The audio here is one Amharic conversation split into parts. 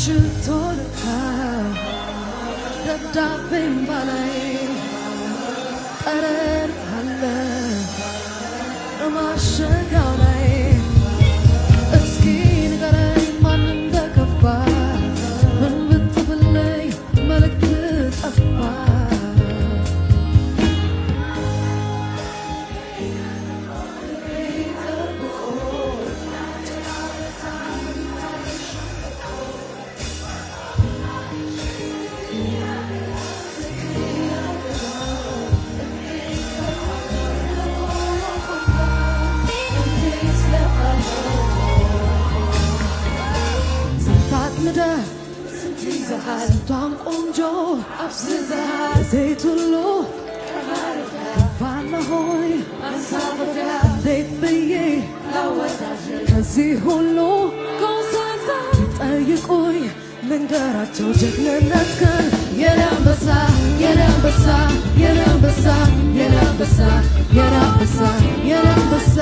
ሽቶልካ ደብዳቤም ባላይ ጠረን አለ ማሸጊያው ላይ እስኪ ንገረኝ ማን እንደከፋ ምን ብትብለኝ መልእክት ጠፋ ስንቷን ቆንጆ አፍዝዘሃል ዘይት ሁሉ ባለ ሆይ እንዴት ብዬ ከዚህ ሁሉ ጎሳሳ ጠይቁኝ ልንገራቸው ጀግንነትህን የኔ አንበሳ የኔ አንበሳ የኔ አንበሳ የኔ አንበሳ የኔ አንበሳ የኔ አንበሳ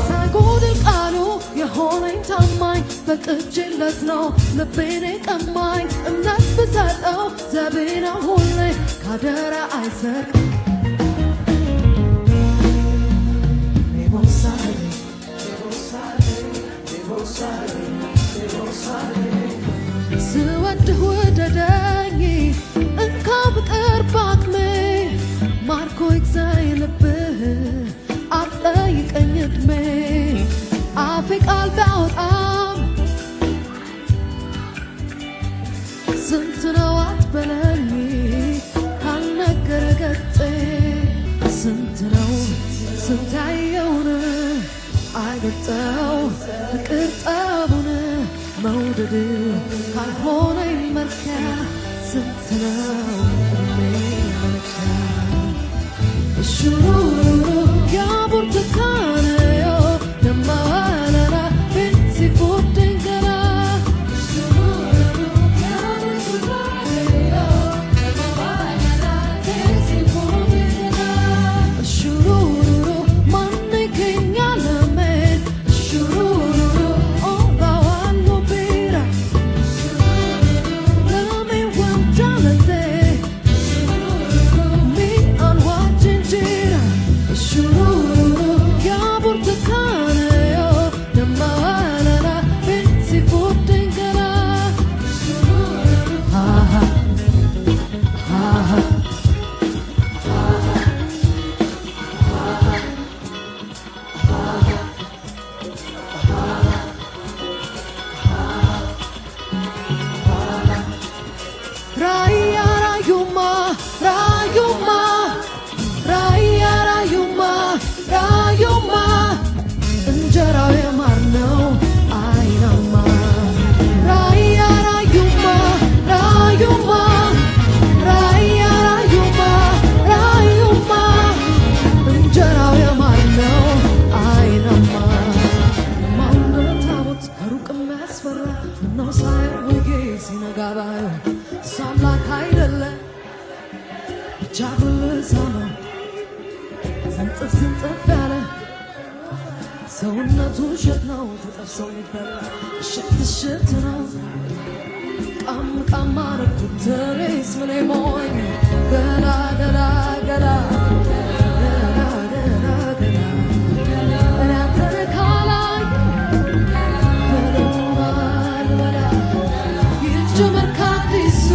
ሳይጎድል ቃሉ የሆነኝ ታማኝ ፈቅጄለት ነው ልቤን ቀማኝ እምነት ብሰጠው ዘቤና ሁሌ ካደራ አይሰቅ ስወድህ ውደደኝ እንካ ፍቅር ባቅሜ ማርኮ ይግዛኝ ልብህ አትጠይቀኝ ዕድሜ አፌ ቃል ቢያወጣም ስንት ነው አትበለኝ ካልነገረ ገጤ ስንት ነው ስንታየውን አይገልጸው ፍቅር ጠቡን መውደድ ካልሆነኝ መርኪያ ስንት ነው ዕድሜ መለኪያ እሹሩሩ ያቡርቱካነዮ ደማዋለላ ቤንሲ ፉድንገላ እሹሩሩ ያቡርቱካነዮ ደማዋለላ ቤንሲ ፉድንገላ እሹሩሩ ማነ ከኛለሜን እሹሩሩ ኦባዋሎ ቢራ ለሜ ወንጃለቴ ሚ አንዋጅንጂራ እሹሩሩ ያቡርቱካነዮ ደማዋለላ ቤንሲ ፉድንገላ ሃሃ ሃሃ ራያ ራዩማ ራዩማ ራያ ራዩማ ራዩማ እንጀራው የማር ነው አይናማ ራያ ራዩማ ራዩማ ራያ ራዩማ ራዩማ እንጀራው የማር ነው አይናማ ማውነ ታቦት ከሩቅ የሚያስፈራ ምነው ሳየው ወጌ ሲነጋ ባየው እሱ አምላክ አይደለ ብቻ ጉልሳ ነው ዝንጥፍ ዝንጥፍ ያለ ሰውነቱ እሸት ነው ተጠብሶ የሚበላ እሽት እሽት ነው ቃም ቃም አረኩት ትሬስ ምን ሞኝ ገላ ገላ ገላ ገላ ገላ ገላ እኔ አንተን ካላየሁ በለውማል በላ ይጀመር ከአዲሱ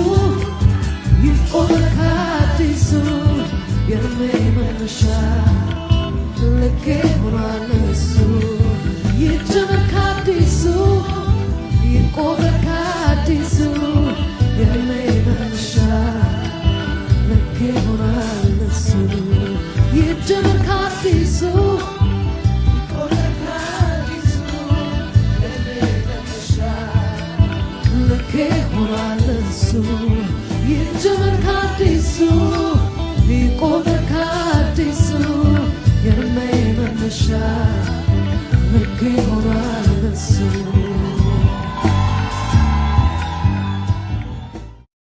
ይቆመር ከአዲሱ የእድሜ መነሻ ልኬ ሆኗል እሱ ይጀመር ከአዲሱ ይቆመር ከአዲሱ የእድሜ መነሻ ልኬ ሆኗል እሱ ይጀመር ከአዲሱ ይቆመር ከአዲሱ የእድሜ መነሻ ልኬ ሆኗል እሱ ይጀመር ከአዲሱ ይቆመር ከአዲሱ የእድሜ መነሻ ልኬ ሆኗል እሱ